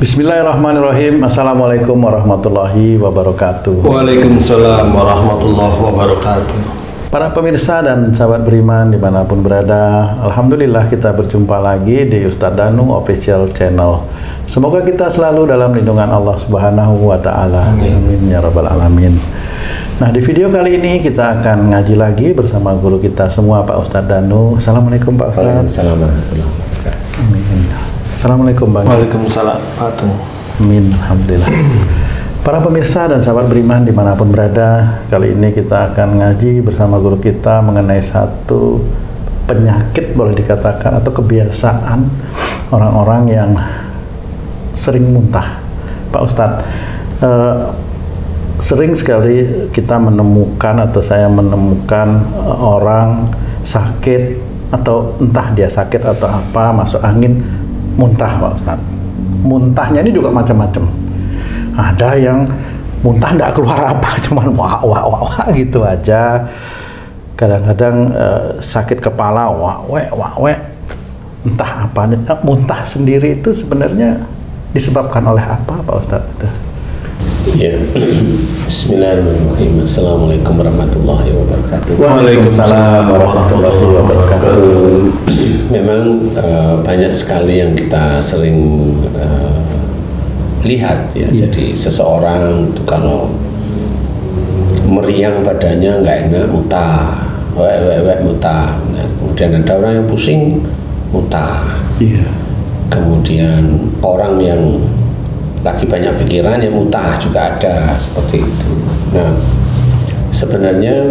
Bismillahirrahmanirrahim. Assalamualaikum warahmatullahi wabarakatuh. Waalaikumsalam warahmatullahi wabarakatuh. Para pemirsa dan sahabat beriman dimanapun berada, Alhamdulillah kita berjumpa lagi di Ustadz Danu Official Channel. Semoga kita selalu dalam lindungan Allah Subhanahu wa Ta'ala. Amin ya Rabbal Alamin. Nah, di video kali ini kita akan ngaji lagi bersama guru kita semua, Pak Ustadz Danu. Assalamualaikum Pak Ustadz. Waalaikumsalam warahmatullahi wabarakatuh. Amin. Assalamualaikum Bang. Waalaikumsalam. Amin. Alhamdulillah. Para pemirsa dan sahabat beriman dimanapun berada, kali ini kita akan ngaji bersama guru kita mengenai satu penyakit, boleh dikatakan, atau kebiasaan orang-orang yang sering muntah. Pak Ustadz, sering sekali kita menemukan atau saya menemukan orang sakit, atau entah dia sakit atau apa, masuk angin, muntah Pak Ustadz. Muntahnya ini juga macam-macam. Ada yang muntah nggak keluar apa, cuman wah wah wah, wah gitu aja. Kadang-kadang sakit kepala, wah wah, entah apa. Muntah sendiri itu sebenarnya disebabkan oleh apa Pak Ustadz? Ya, Bismillahirrahmanirrahim. Assalamualaikum warahmatullahi wabarakatuh. Waalaikumsalam warahmatullahi wabarakatuh. Memang banyak sekali yang kita sering lihat ya. Jadi seseorang itu kalau meriang badannya nggak enak, muntah, muntah. Nah, kemudian ada orang yang pusing, muntah. Kemudian orang yang lagi banyak pikiran yang muntah juga ada, seperti itu. Nah, sebenarnya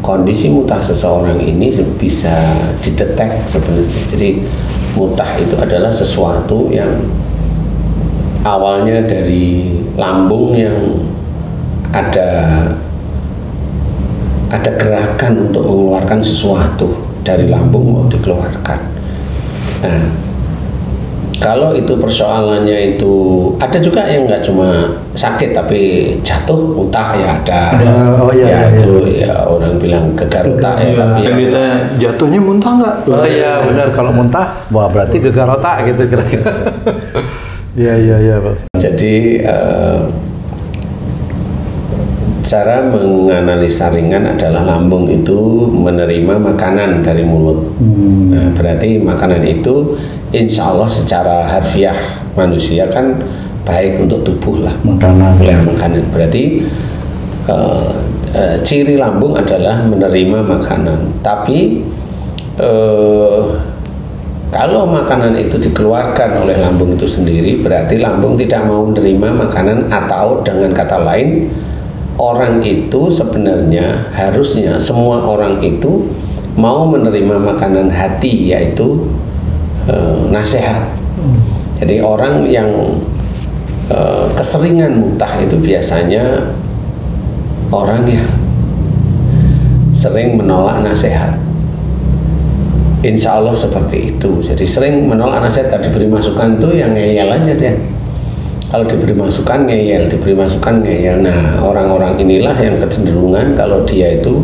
kondisi muntah seseorang ini bisa didetek sebenarnya. Jadi muntah itu adalah sesuatu yang awalnya dari lambung yang ada gerakan untuk mengeluarkan sesuatu dari lambung mau dikeluarkan. Nah, kalau itu persoalannya itu ada juga yang nggak cuma sakit tapi jatuh muntah ya ada. Oh iya, itu ya orang bilang gegar otak ya, tapi Yang ditanya jatuhnya muntah nggak? Oh iya benar, kalau muntah, wah berarti gegar otak gitu kira-kira. Iya Pak Ustadz. Jadi cara menganalisa ringan adalah lambung itu menerima makanan dari mulut. Nah, berarti makanan itu insya Allah secara harfiah manusia kan baik untuk tubuh lah. Makanan berarti ciri lambung adalah menerima makanan. Tapi kalau makanan itu dikeluarkan oleh lambung itu sendiri, berarti lambung tidak mau menerima makanan, atau dengan kata lain, orang itu sebenarnya harusnya semua orang itu mau menerima makanan hati, yaitu nasihat. Jadi orang yang keseringan muntah itu biasanya orang yang sering menolak nasihat. Insya Allah seperti itu. Jadi sering menolak nasihat. Kalau diberi masukan tuh yang ngeyel aja dia. Kalau diberi masukan ngeyel, diberi masukan ngeyel. Nah, orang-orang inilah yang kecenderungan kalau dia itu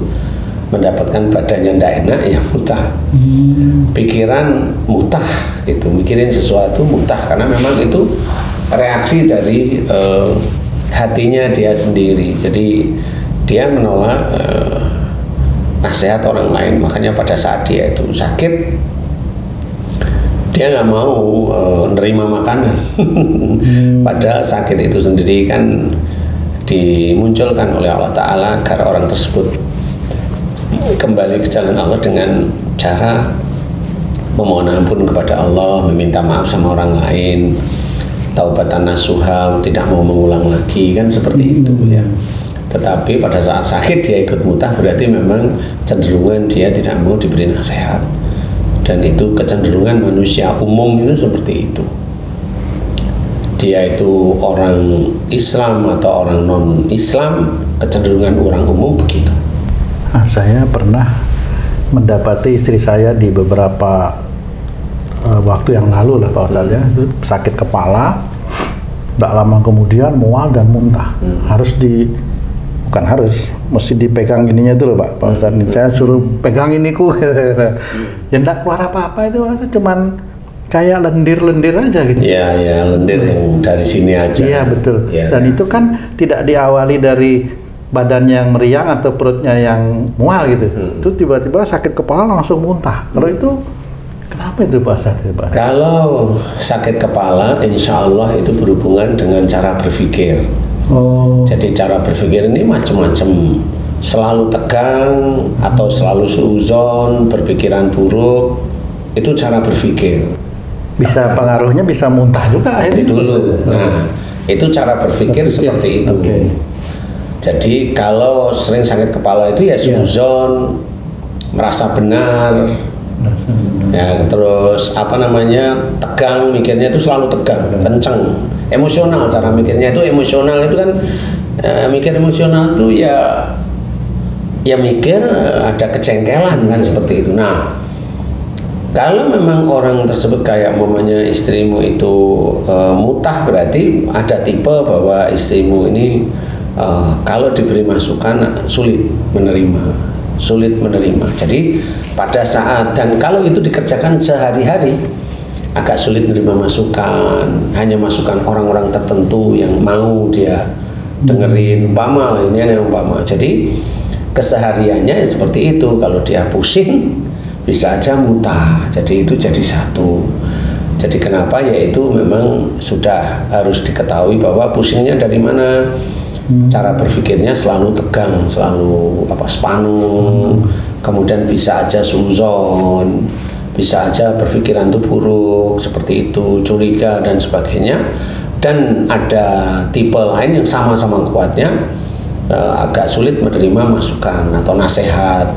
mendapatkan badannya ndak enak ya muntah. Pikiran muntah gitu, mikirin sesuatu muntah, karena memang itu reaksi dari hatinya dia sendiri. Jadi dia menolak nasihat orang lain. Makanya pada saat dia itu sakit, dia nggak mau nerima makanan. Padahal sakit itu sendiri kan dimunculkan oleh Allah Ta'ala agar orang tersebut kembali ke jalan Allah dengan cara memohon ampun kepada Allah, meminta maaf sama orang lain, taubatan nasuha, tidak mau mengulang lagi, kan seperti itu ya. Tetapi pada saat sakit dia ikut muntah, berarti memang cenderungan dia tidak mau diberi nasihat. Dan itu kecenderungan manusia umum itu seperti itu. Dia itu orang Islam atau orang non-Islam, kecenderungan orang umum begitu. Saya pernah mendapati istri saya di beberapa waktu yang lalu lah Pak Ustadz ya, itu sakit kepala, tak lama kemudian mual dan muntah. Bukan harus, mesti dipegang ininya itu loh Pak Ustadz. Saya suruh pegang ini ku, ya enggak keluar apa-apa itu, cuman kayak lendir-lendir aja gitu. Ya, ya lendir yang dari sini aja. Iya betul. Ya, Dan ya. itu kan tidak diawali dari badan yang meriang atau perutnya yang mual gitu. Itu tiba-tiba sakit kepala langsung muntah. Kalau itu kenapa itu Pak Ustadz? Kalau sakit kepala, insya Allah itu berhubungan dengan cara berpikir. Oh. Jadi cara berpikir ini macam-macam. Selalu tegang atau selalu suuzon, berpikiran buruk, itu cara berpikir. Bisa pengaruhnya bisa muntah juga akhirnya. Itu dulu. Nah, itu cara berpikir seperti itu. Oke. Jadi kalau sering sakit kepala itu ya suuzon, merasa benar, ya terus apa namanya tegang, mikirnya itu selalu tegang, kenceng, emosional, cara mikirnya itu emosional itu kan mikir emosional itu ya mikir ada kejengkelan kan seperti itu. Nah, kalau memang orang tersebut kayak mamanya istrimu itu mutah, berarti ada tipe bahwa istrimu ini kalau diberi masukan sulit menerima. Jadi pada saat, dan kalau itu dikerjakan sehari-hari agak sulit menerima masukan, hanya masukan orang-orang tertentu yang mau dia dengerin, umpama lah, ini yang umpama. Jadi kesehariannya seperti itu. Kalau dia pusing bisa aja muntah, jadi itu jadi satu. Jadi kenapa? Yaitu memang sudah harus diketahui bahwa pusingnya dari mana. Cara berpikirnya selalu tegang, selalu spanung, kemudian bisa aja suzon, bisa aja berpikiran itu buruk seperti itu, curiga dan sebagainya. Dan ada tipe lain yang sama-sama kuatnya, agak sulit menerima masukan atau nasihat.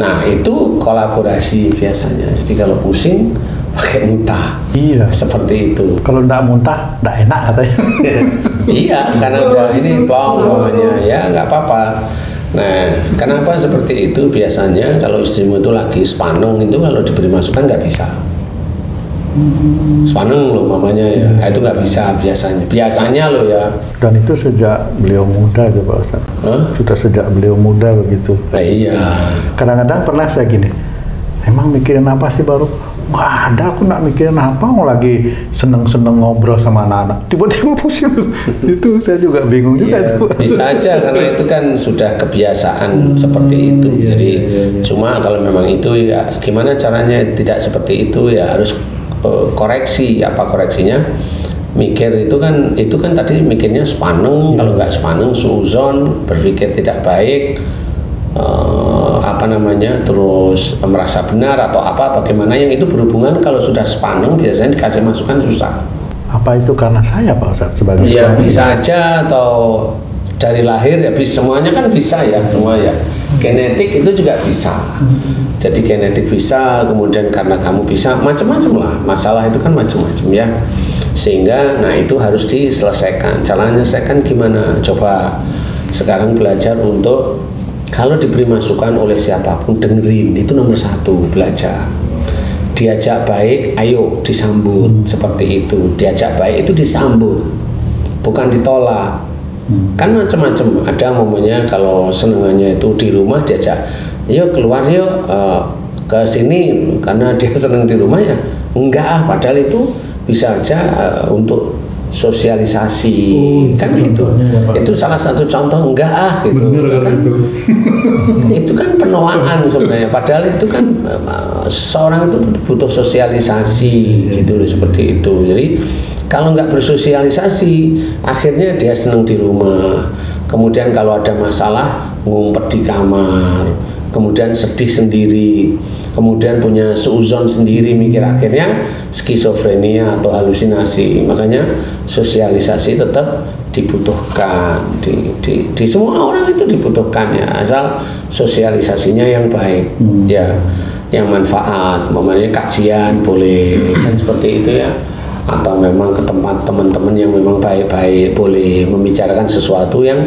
Nah, itu kolaborasi biasanya. Jadi kalau pusing pakai muntah. Iya. Seperti itu. Kalau enggak muntah, enggak enak katanya. Iya, karena udah ini plong namanya, ya nggak apa-apa. Nah, kenapa seperti itu? Biasanya kalau istrimu itu lagi spaneng itu kalau diberi masukan nggak bisa. Spaneng loh mamanya ya, itu nggak bisa biasanya loh ya. Dan itu sejak beliau muda aja Pak Ustadz. Sudah sejak beliau muda begitu. Nah, iya. Kadang-kadang pernah saya gini, emang mikirin apa sih baru? Nggak ada, aku nggak mikirin apa, mau lagi seneng-seneng ngobrol sama anak-anak. Tiba-tiba pusing. Itu saya juga bingung juga Ya, itu. bisa aja karena itu kan sudah kebiasaan seperti itu. Jadi cuma kalau memang itu ya gimana caranya tidak seperti itu ya harus koreksi. Apa koreksinya? Mikir itu kan tadi mikirnya spaneng, kalau nggak spaneng suuzon, berpikir tidak baik, terus merasa benar atau bagaimana yang itu berhubungan. Kalau sudah spaneng biasanya dikasih masukan susah. Apa itu karena saya Pak Ustadz sebagai Ya suami? bisa aja, atau dari lahir ya bisa, semuanya kan bisa ya, semua ya. Genetik itu juga bisa. Jadi genetik bisa, kemudian karena kamu bisa, macam-macam lah. Masalah itu kan macam-macam ya. Sehingga nah itu harus diselesaikan. Cara menyelesaikan gimana? Coba sekarang belajar untuk kalau diberi masukan oleh siapapun dengerin, itu nomor satu, belajar. Diajak baik, ayo disambut, seperti itu. Diajak baik itu disambut, bukan ditolak. Kan macam-macam. Ada momennya kalau senengannya itu di rumah diajak, yuk keluar yuk ke sini, karena dia senang di rumah ya. Enggak, padahal itu bisa aja untuk sosialisasi, kan gitu. Itu salah satu contoh enggak gitu. Bener, kan itu kan penolakan sebenarnya, padahal itu kan seorang itu butuh sosialisasi gitu, seperti itu. Jadi kalau nggak bersosialisasi akhirnya dia senang di rumah, kemudian kalau ada masalah ngumpet di kamar, kemudian sedih sendiri, kemudian punya suuzon sendiri, mikir, akhirnya skizofrenia atau halusinasi. Makanya sosialisasi tetap dibutuhkan, di semua orang itu dibutuhkan ya, asal sosialisasinya yang baik ya, yang manfaat. Namanya kajian boleh kan seperti itu ya, atau memang ke tempat teman-teman yang memang baik-baik, boleh membicarakan sesuatu yang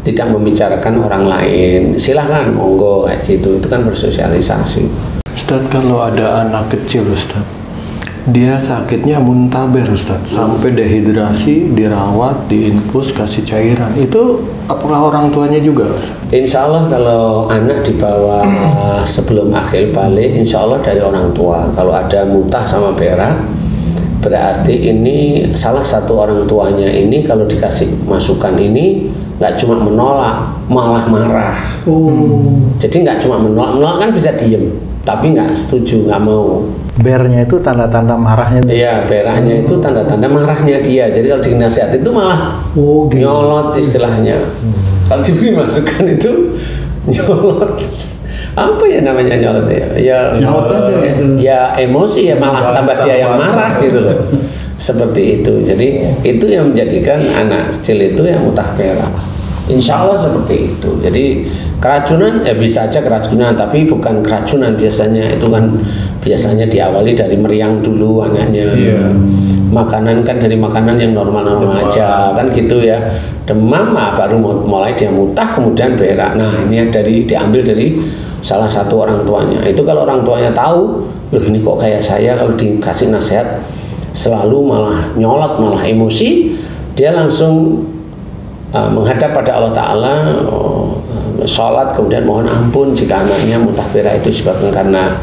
tidak membicarakan orang lain, silahkan monggo kayak gitu. Itu kan bersosialisasi. Ustadz, kalau ada anak kecil Ustadz Dia sakitnya muntaber Ustaz, sampai dehidrasi, dirawat, diinfus, kasih cairan. Itu apakah orang tuanya juga Ustaz? Insya Allah kalau anak dibawa sebelum akhir balik, insya Allah dari orang tua. Kalau ada muntah sama berak, berarti ini salah satu orang tuanya ini kalau dikasih masukan ini nggak cuma menolak, malah marah. Jadi nggak cuma menolak kan bisa diem, tapi nggak setuju, nggak mau. Bernya itu tanda-tanda marahnya. Iya, beraknya itu tanda-tanda marahnya dia. Jadi kalau dinasihat itu malah nyolot istilahnya. Kalau diberi masukan itu nyolot. Apa ya namanya nyolot ya? Ya Nyolot aja gitu. Ya emosi ya, malah tambah dia yang marah gitu loh. Seperti itu. Jadi itu yang menjadikan anak kecil itu yang muntah berak. Insya Allah seperti itu. Jadi keracunan ya bisa aja keracunan, tapi bukan keracunan biasanya. Itu kan biasanya diawali dari meriang dulu anaknya. Makanan kan dari makanan yang normal-normal aja kan gitu ya. Demam baru mulai dia muntah kemudian berak. Nah ini diambil dari salah satu orang tuanya. Itu kalau orang tuanya tahu, loh ini kok kayak saya, kalau dikasih nasihat selalu malah nyolot, malah emosi, dia langsung menghadap pada Allah Ta'ala, sholat, kemudian mohon ampun jika anaknya muntah berak itu disebabkan karena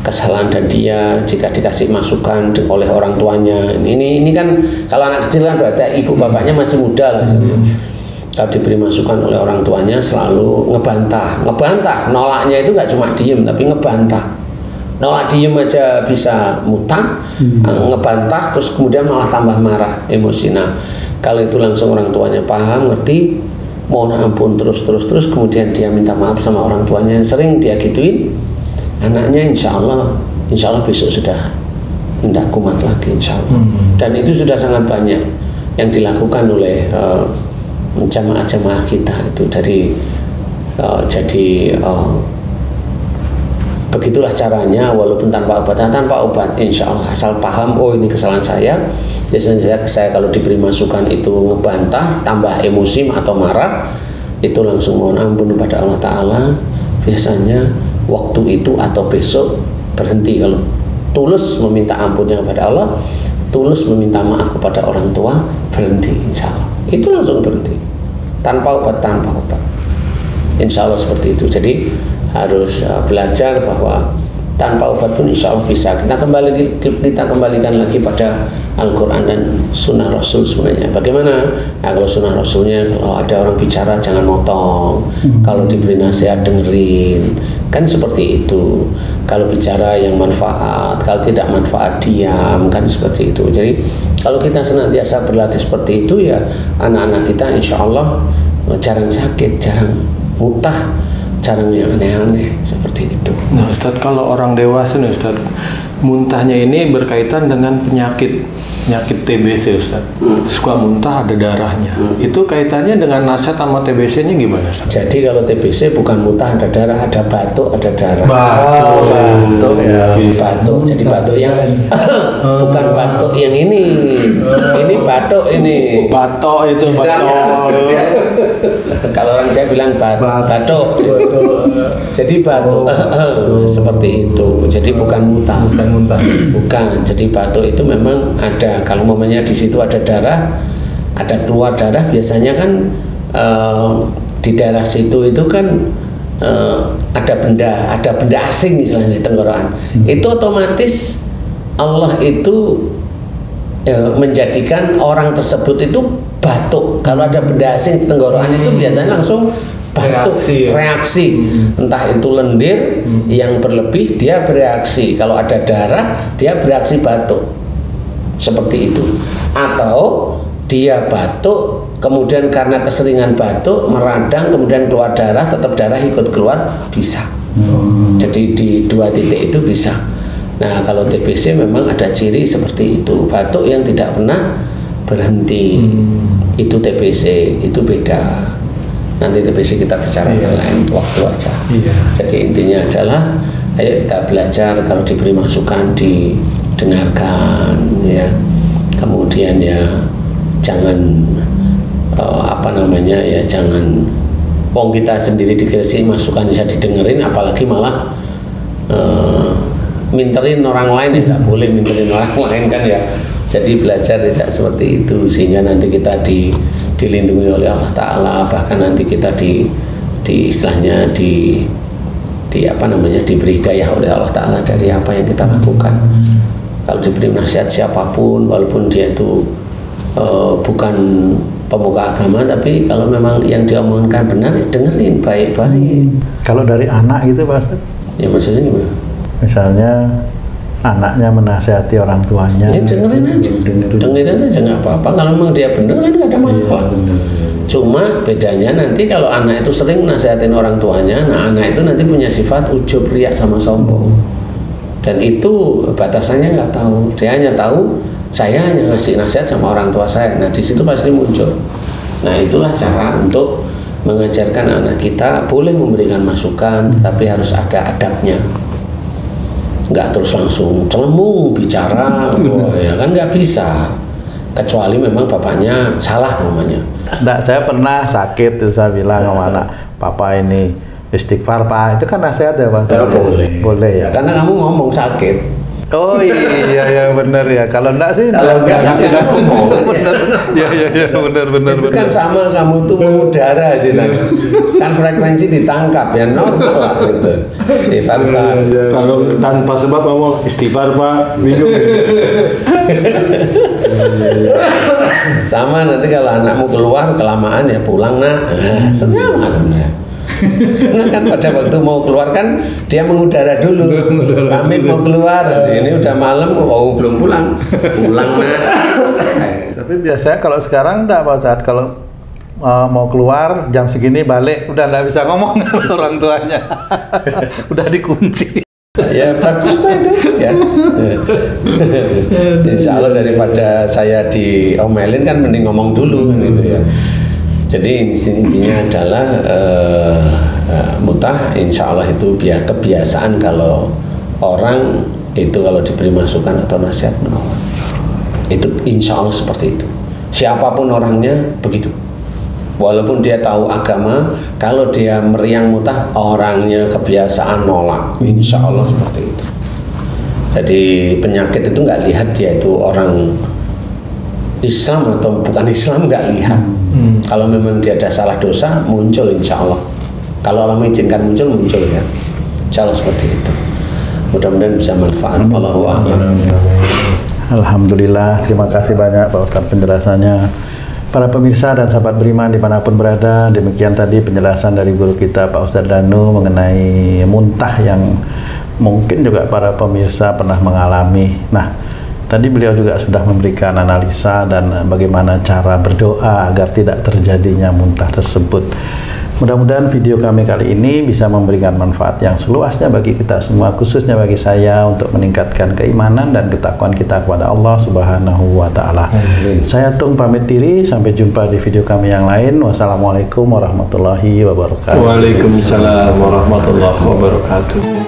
kesalahan dan dia, jika dikasih masukan oleh orang tuanya. Ini kan kalau anak kecil kan berarti ibu bapaknya masih muda lah. Kalau diberi masukan oleh orang tuanya selalu ngebantah, nolaknya itu nggak cuma diem tapi ngebantah. Nolak diem aja bisa muntah, ngebantah terus kemudian malah tambah marah, emosi. Nah kalau itu langsung orang tuanya paham, ngerti, mohon ampun terus kemudian dia minta maaf sama orang tuanya yang sering dia gituin, anaknya insya Allah besok sudah tidak kumat lagi insya Allah. Dan itu sudah sangat banyak yang dilakukan oleh jamaah-jamaah kita itu dari begitulah caranya, walaupun tanpa obat insya Allah asal paham, oh ini kesalahan saya. Biasanya saya kalau diberi masukan itu ngebantah, tambah emosi atau marah, itu langsung mohon ampun kepada Allah Ta'ala. Biasanya waktu itu atau besok berhenti. Kalau tulus meminta ampunnya kepada Allah, tulus meminta maaf kepada orang tua, berhenti insya Allah. Itu langsung berhenti tanpa obat. Insya Allah seperti itu. Jadi harus belajar bahwa tanpa obat pun insya Allah bisa. Kita kembalikan lagi pada Al-Quran dan Sunnah Rasul sebenarnya. Bagaimana? Nah, kalau Sunnah Rasulnya, kalau ada orang bicara jangan motong, kalau diberi nasihat dengerin, kan seperti itu. Kalau bicara yang manfaat, kalau tidak manfaat diam, kan seperti itu. Jadi kalau kita senantiasa berlatih seperti itu ya, anak-anak kita insya Allah jarang sakit, jarang muntah, jarang yang aneh-aneh seperti itu. Nah Ustadz, kalau orang dewasa nih Ustadz, muntahnya ini berkaitan dengan penyakit TBC Ustadz. Suka muntah ada darahnya. Itu kaitannya dengan nasihat sama TBC-nya gimana Ustadz? Jadi kalau TBC bukan muntah ada darah, ada batuk ada darah. Batuk ya. Batuk. Jadi batuk yang bukan batuk yang ini. Ini batuk ini. Batuk itu batuk. Kalau orang Jawa bilang batuk. Jadi batuk seperti itu. Jadi bukan muntah. Bukan. Jadi batuk itu memang ada. Kalau momennya di situ ada darah, ada keluar darah, biasanya kan di daerah situ itu kan ada benda asing misalnya di tenggorokan. Itu otomatis Allah itu menjadikan orang tersebut itu batuk. Kalau ada benda asing di tenggorokan itu biasanya langsung batuk, reaksi. Entah itu lendir yang berlebih, dia bereaksi. Kalau ada darah, dia bereaksi batuk. Seperti itu. Atau dia batuk, kemudian karena keseringan batuk, meradang, kemudian keluar darah, tetap darah ikut keluar, bisa. Jadi di dua titik itu bisa. Nah kalau TBC memang ada ciri seperti itu, batuk yang tidak pernah berhenti. Itu TBC, itu beda. Nanti TBC kita bicara yang lain waktu aja. Jadi intinya adalah ayo kita belajar, kalau diberi masukan didengarkan ya, kemudian ya jangan jangan kita sendiri dikasih masukan bisa didengerin, apalagi malah minterin orang lain ya nggak boleh minterin orang lain kan ya. Jadi belajar tidak seperti itu sehingga nanti kita dilindungi oleh Allah Ta'ala, bahkan nanti kita istilahnya apa namanya, diberi hidayah oleh Allah Ta'ala dari apa yang kita lakukan. Kalau diberi nasihat siapapun, walaupun dia itu bukan pemuka agama, tapi kalau memang yang diomongkan benar, dengerin baik-baik. Kalau dari anak gitu Pak Ustadz? Ya maksudnya gimana? Misalnya anaknya menasihati orang tuanya. Ya dengerin aja nggak apa-apa. Kalau memang dia benar kan nggak ada masalah. Cuma bedanya nanti kalau anak itu sering nasihatin orang tuanya, nah anak itu nanti punya sifat ujub, riak sama sombong. Dan itu batasannya nggak tahu. Dia hanya tahu saya hanya ngasih nasihat sama orang tua saya. Nah di situ pasti muncul. Nah itulah cara untuk mengajarkan anak kita boleh memberikan masukan, tetapi harus ada adabnya. Nggak terus langsung celemu bicara, ya kan nggak bisa. Kecuali memang bapaknya salah namanya. Nggak, saya pernah sakit terus saya bilang sama anak, papa ini istighfar Pak, itu kan nasihat ya Pak? Ya, boleh. Boleh ya? Karena kamu ngomong sakit. Oh iya ya benar ya. Kalau enggak sih Kalau enggak ngasih ngomong. Benar. Iya benar. Itu kan sama kamu tuh mengudara sih tadi. Kan frekuensi ditangkap ya, normal lah gitu. Istighfar Pak. Kalau tanpa sebab ngomong istighfar Pak, bingung. Sama nanti kalau anakmu keluar kelamaan ya pulang nak. Nah, sama sebenarnya. Karena kan pada waktu mau keluar kan dia mengudara dulu, pamit mau keluar, ini udah malam, oh belum pulang nak. Tapi biasanya kalau sekarang enggak Pak Ustadz, kalau mau keluar jam segini balik udah enggak bisa ngomong orang tuanya. Udah dikunci. Ya bagus lah itu ya. Insya Allah daripada saya diomelin kan mending ngomong dulu kan gitu ya. Jadi intinya adalah mutah, insya Allah itu kebiasaan kalau orang itu kalau diberi masukan atau nasihat menolak. Itu insya Allah seperti itu. Siapapun orangnya begitu. Walaupun dia tahu agama, kalau dia meriang mutah, orangnya kebiasaan nolak. Insya Allah seperti itu. Jadi penyakit itu nggak lihat dia itu orang Islam atau bukan Islam, nggak lihat. Kalau memang dia ada salah dosa, muncul insya Allah. Kalau Allah mengizinkan muncul ya. Insya Allah seperti itu. Mudah-mudahan bisa manfaat. Allahu a'lam. Alhamdulillah, terima kasih banyak Pak Ustadz penjelasannya. Para pemirsa dan sahabat beriman dimanapun berada, demikian tadi penjelasan dari guru kita Pak Ustadz Danu mengenai muntah yang mungkin juga para pemirsa pernah mengalami. Nah, tadi beliau juga sudah memberikan analisa dan bagaimana cara berdoa agar tidak terjadinya muntah tersebut. Mudah-mudahan video kami kali ini bisa memberikan manfaat yang seluasnya bagi kita semua, khususnya bagi saya untuk meningkatkan keimanan dan ketakwaan kita kepada Allah Subhanahu wa Ta'ala. Saya Tung pamit diri, sampai jumpa di video kami yang lain. Wassalamualaikum warahmatullahi wabarakatuh. Waalaikumsalam warahmatullahi wabarakatuh.